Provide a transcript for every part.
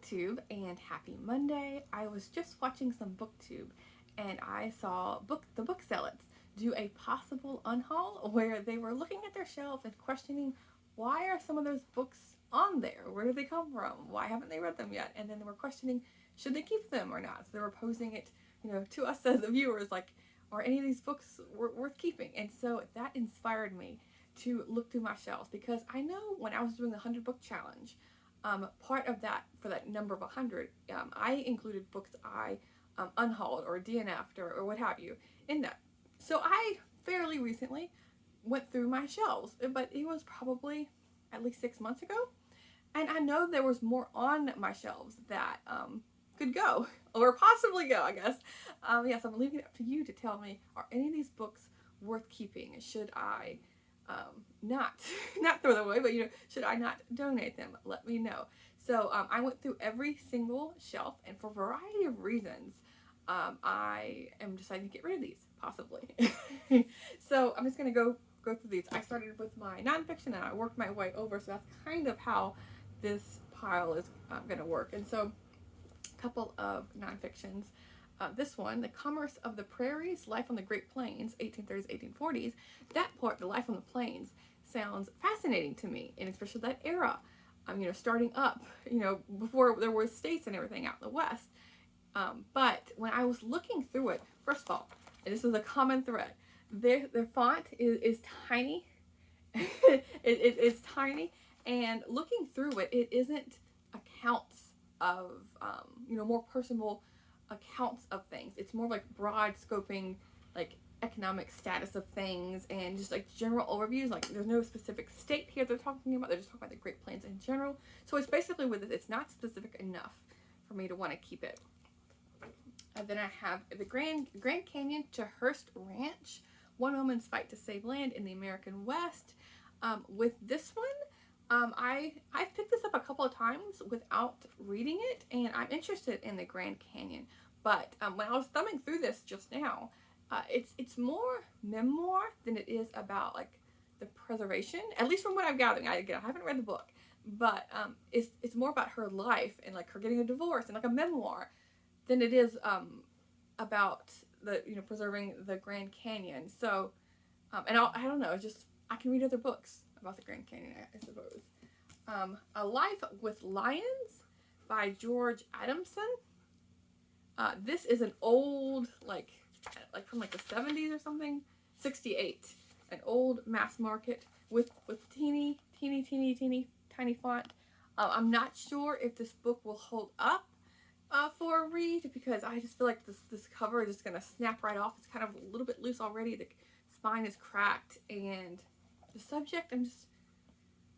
Booktube and happy Monday. I was just watching some Booktube and I saw the book zealots do a possible unhaul where they were looking at their shelves and questioning why are some of those books on there? Where did they come from? Why haven't they read them yet? And then they were questioning should they keep them or not. So they were posing it, to us as the viewers, like, are any of these books worth keeping? And so that inspired me to look through my shelves because I know when I was doing the 100 book challenge, part of that, for that number of 100, I included books I unhauled or DNF'd or what have you in that. So I fairly recently went through my shelves, but it was probably at least 6 months ago. And I know there was more on my shelves that could go, or possibly go, I guess. Yes, I'm leaving it up to you to tell me, are any of these books worth keeping? Should I not throw them away, but should I not donate them? Let me know. So I went through every single shelf, and for a variety of reasons, I am deciding to get rid of these, possibly. So I'm just going to go through these. I started with my nonfiction, and I worked my way over, so that's kind of how this pile is going to work. And so a couple of nonfictions. This one, The Commerce of the Prairies, Life on the Great Plains, 1830s, 1840s, that part, the life on the plains, sounds fascinating to me, and especially that era, starting up, before there were states and everything out in the West. But when I was looking through it, first of all, and this is a common thread, their font is tiny. It's tiny, and looking through it, it isn't accounts of, more personal accounts of things. It's more like broad scoping, like economic status of things and just like general overviews. Like there's no specific state here they're talking about. They're just talking about the Great Plains in general. So it's basically with it, it's not specific enough for me to want to keep it. And then I have the Grand Canyon to Hearst Ranch, One Woman's Fight to Save Land in the American West. With this one, I've picked this up a couple of times without reading it, and I'm interested in the Grand Canyon. But when I was thumbing through this just now, it's more memoir than it is about like the preservation. At least from what I've gathered, I haven't read the book, but it's more about her life and like her getting a divorce and like a memoir than it is about the preserving the Grand Canyon. So, and I don't know, just I can read other books about the Grand Canyon, I suppose. A Life with Lions by George Adamson. This is an old, like from like the 70s or something, 68. An old mass market with teeny tiny font. I'm not sure if this book will hold up for a read because I just feel like this cover is just gonna snap right off. It's kind of a little bit loose already. The spine is cracked, and the subject,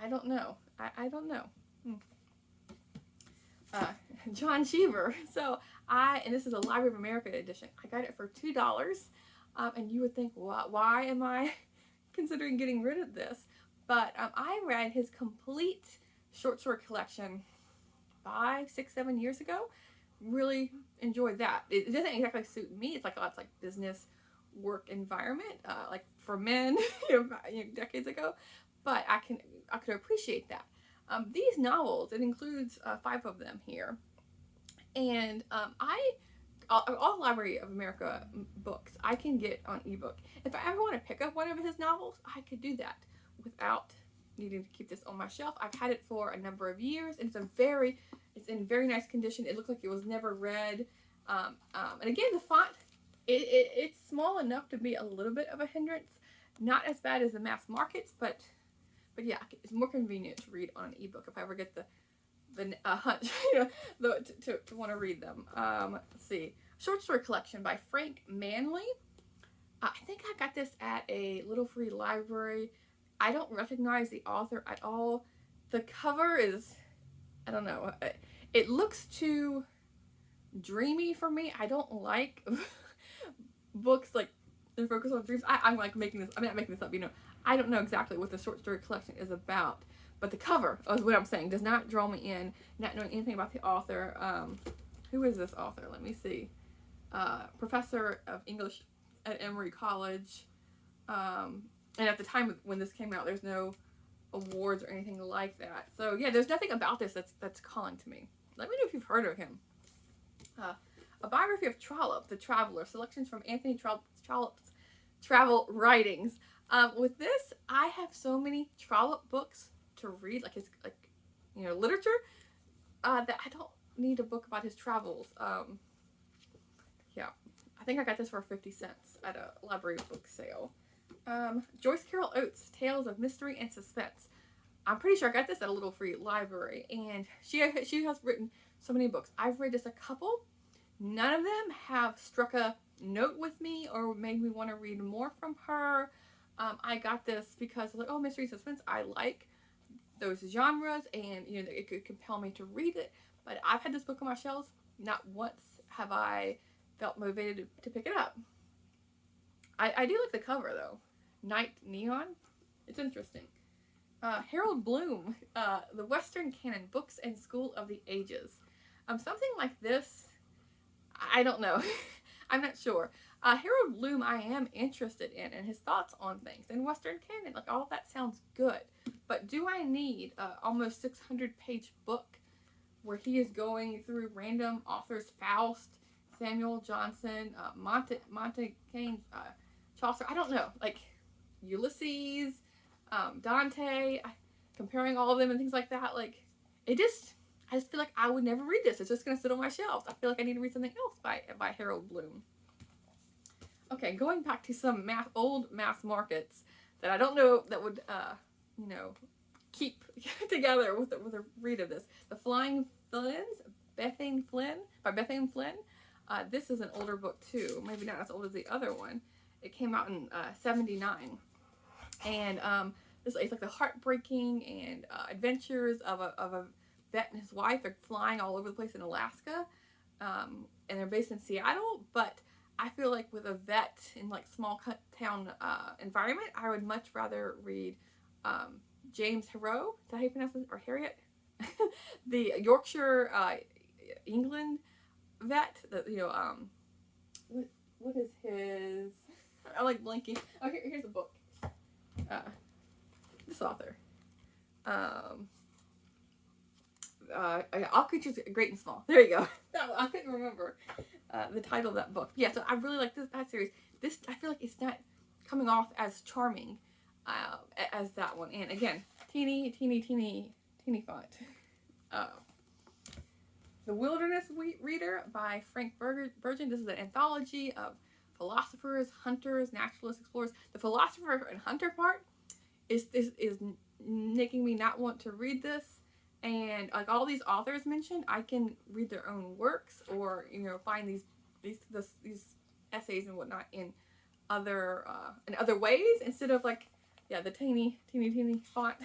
I don't know. I don't know. John Cheever. So and this is a Library of America edition. I got it for $2. And you would think, why am I considering getting rid of this? But I read his complete short story collection 5, 6, 7 years ago. Really enjoyed that. It doesn't exactly suit me. It's like business work environment, like for men, decades ago. But I could appreciate that. These novels, it includes 5 of them here, and all Library of America books I can get on ebook. If I ever want to pick up one of his novels, I could do that without needing to keep this on my shelf. I've had it for a number of years, and it's in very nice condition. It looks like it was never read, and again, the font, it's small enough to be a little bit of a hindrance. Not as bad as the mass markets, but yeah, it's more convenient to read on an ebook if I ever get the hunch, to want to read them. Let's see. Short story collection by Frank Manley. I think I got this at a little free library. I don't recognize the author at all. The cover is, I don't know, it looks too dreamy for me. I don't like books like that focus on dreams. I'm like making this, I'm not making this up, I don't know exactly what the short story collection is about, but the cover is what I'm saying, does not draw me in, not knowing anything about the author. Who is this author? Let me see. Professor of English at Emory College. And at the time when this came out, there's no awards or anything like that. So yeah, there's nothing about this that's calling to me. Let me know if you've heard of him. A biography of Trollope, the Traveler, selections from Anthony Trollope's travel writings. With this, I have so many Trollope books to read, like his literature, that I don't need a book about his travels. Yeah, I think I got this for 50 cents at a library book sale. Joyce Carol Oates, Tales of Mystery and Suspense. I'm pretty sure I got this at a little free library, and she has written so many books. I've read just a couple. None of them have struck a note with me or made me want to read more from her. I got this because I was like, oh, mystery suspense, I like those genres, and it could compel me to read it. But I've had this book on my shelves. Not once have I felt motivated to pick it up. I do like the cover though. Night Neon. It's interesting. Harold Bloom, The Western Canon, Books and School of the Ages. Something like this, I don't know. I'm not sure. Harold Bloom I am interested in, and his thoughts on things. And Western Canon, like all of that sounds good. But do I need a almost 600-page book where he is going through random authors, Faust, Samuel Johnson, Montaigne, Chaucer, I don't know, like Ulysses, Dante, comparing all of them and things like that, like, I just feel like I would never read this. It's just going to sit on my shelves. I feel like I need to read something else by Harold Bloom. Okay, going back to some old mass markets that I don't know that would, keep together with a read of this. The Flying Flins, Bethane Flynn, by Bethane Flynn. This is an older book too, maybe not as old as the other one. It came out in 79. And it's like the heartbreaking and adventures of a vet and his wife. They're flying all over the place in Alaska, and they're based in Seattle. But I feel like with a vet in like small town environment, I would much rather read James Harrow. Is that how you pronounce it? Or Harriet? The Yorkshire, England vet. What is his? I like blanking. Oh, here's a book. This author. All Creatures Great and Small. There you go. I couldn't remember the title of that book. Yeah, so I really like that series. This, I feel like it's not coming off as charming as that one. And again, teeny font. The Wilderness Reader by Frank Burgeon. This is an anthology of philosophers, hunters, naturalists, explorers. The philosopher and hunter part is making me not want to read this. And like all these authors mentioned, I can read their own works or find these essays and whatnot in other ways instead of like the teeny font.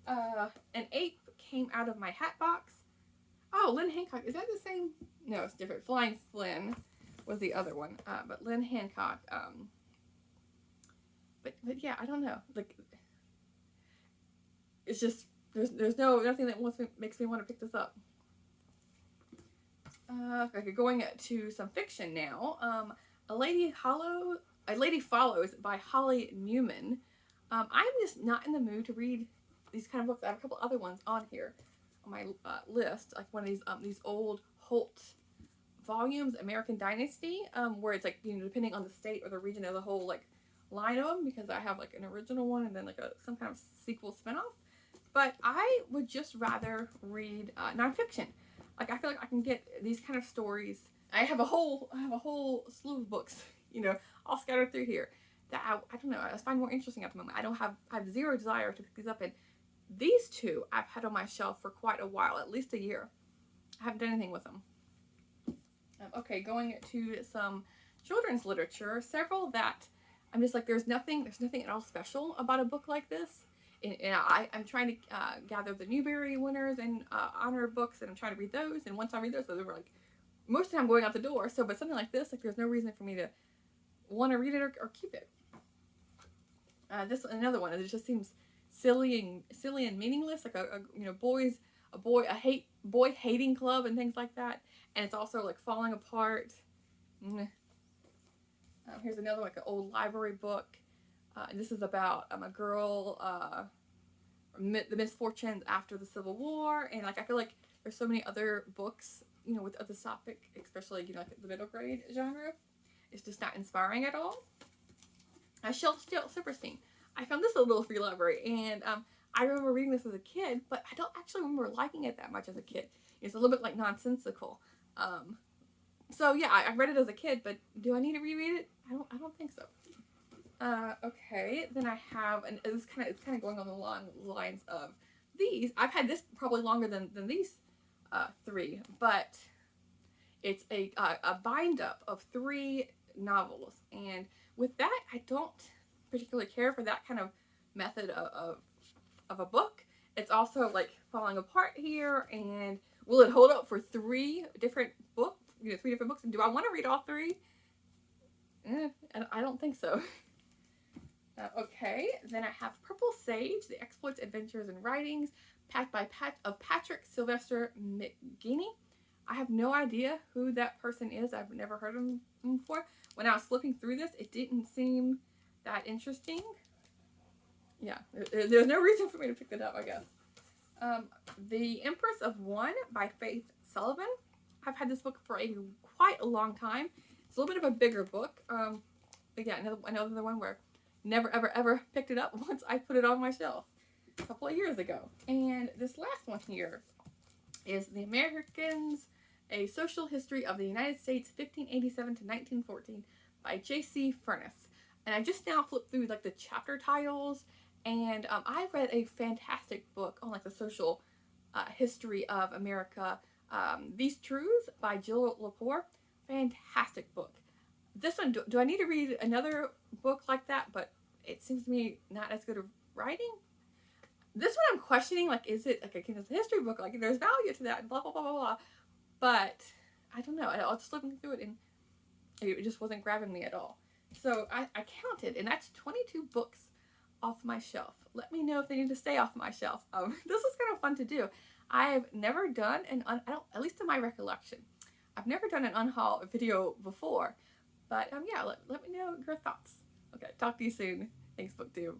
An ape came out of my hat box. Oh, Lynn Hancock. Is that the same? No, it's different. Flying Flynn was the other one. But Lynn Hancock. But yeah, I don't know. Like, it's just there's nothing that makes me want to pick this up. Okay, going to some fiction now. A Lady Follows by Holly Newman. I'm just not in the mood to read these kind of books. I have a couple other ones on here on my list, like one of these old Holt volumes, American Dynasty, where it's like depending on the state or the region, there's a whole like line of them, because I have like an original one and then like some kind of sequel spinoff. But I would just rather read nonfiction. Like I feel like I can get these kind of stories. I have a whole slew of books, all scattered through here that I don't know. I just find more interesting at the moment. I have zero desire to pick these up, and these two I've had on my shelf for quite a while, at least a year. I haven't done anything with them. Okay, going to some children's literature. Several that I'm just like, there's nothing at all special about a book like this. And I'm trying to gather the Newbery winners and honor books, and I'm trying to read those. And once I read those, they were like, most of the time going out the door. So, but something like this, like there's no reason for me to want to read it or keep it. This another one. It just seems silly and meaningless, like a boy hating club and things like that. And it's also like falling apart. Here's another like an old library book. This is about a girl the misfortunes after the Civil War, and like I feel like there's so many other books, you know, with this topic, especially, you know, like the middle grade genre. It's just not inspiring at all. Shel Silverstein. I found this a little free library, and I remember reading this as a kid, but I don't actually remember liking it that much as a kid. It's a little bit like nonsensical. So yeah, I read it as a kid, but do I need to reread it? I don't think so. Okay, then I have, and it's kind of going on the lines of these. I've had this probably longer than these three, but it's a bind up of 3 novels, and with that, I don't particularly care for that kind of method of a book. It's also like falling apart here, and will it hold up for 3 different books? You know, 3 different books, and do I want to read all 3? I don't think so. Okay, then I have Purple Sage: The Exploits, Adventures, and Writings, by Patrick Sylvester McGinney. I have no idea who that person is. I've never heard of him before. When I was flipping through this, it didn't seem that interesting. Yeah, there's no reason for me to pick that up, I guess. The Empress of One by Faith Sullivan. I've had this book for quite a long time. It's a little bit of a bigger book. But yeah, another one where never ever picked it up once I put it on my shelf a couple of years ago. And this last one here is The Americans: A Social History of the United States, 1587 to 1914 by J.C. Furness. And I just now flipped through like the chapter titles, and I read a fantastic book on like the social history of America, These Truths by Jill Lepore. Fantastic book. This one, do I need to read another book like that? But it seems to me not as good of writing. This one I'm questioning, like, is it like a history book? Like, there's value to that, blah, blah, blah, blah, blah. But I don't know. I was just looking through it, and it just wasn't grabbing me at all. So I counted, and that's 22 books off my shelf. Let me know if they need to stay off my shelf. This is kind of fun to do. I've never done at least in my recollection, I've never done an unhaul video before. But yeah, let me know your thoughts. Okay, talk to you soon. Thanks, BookTube.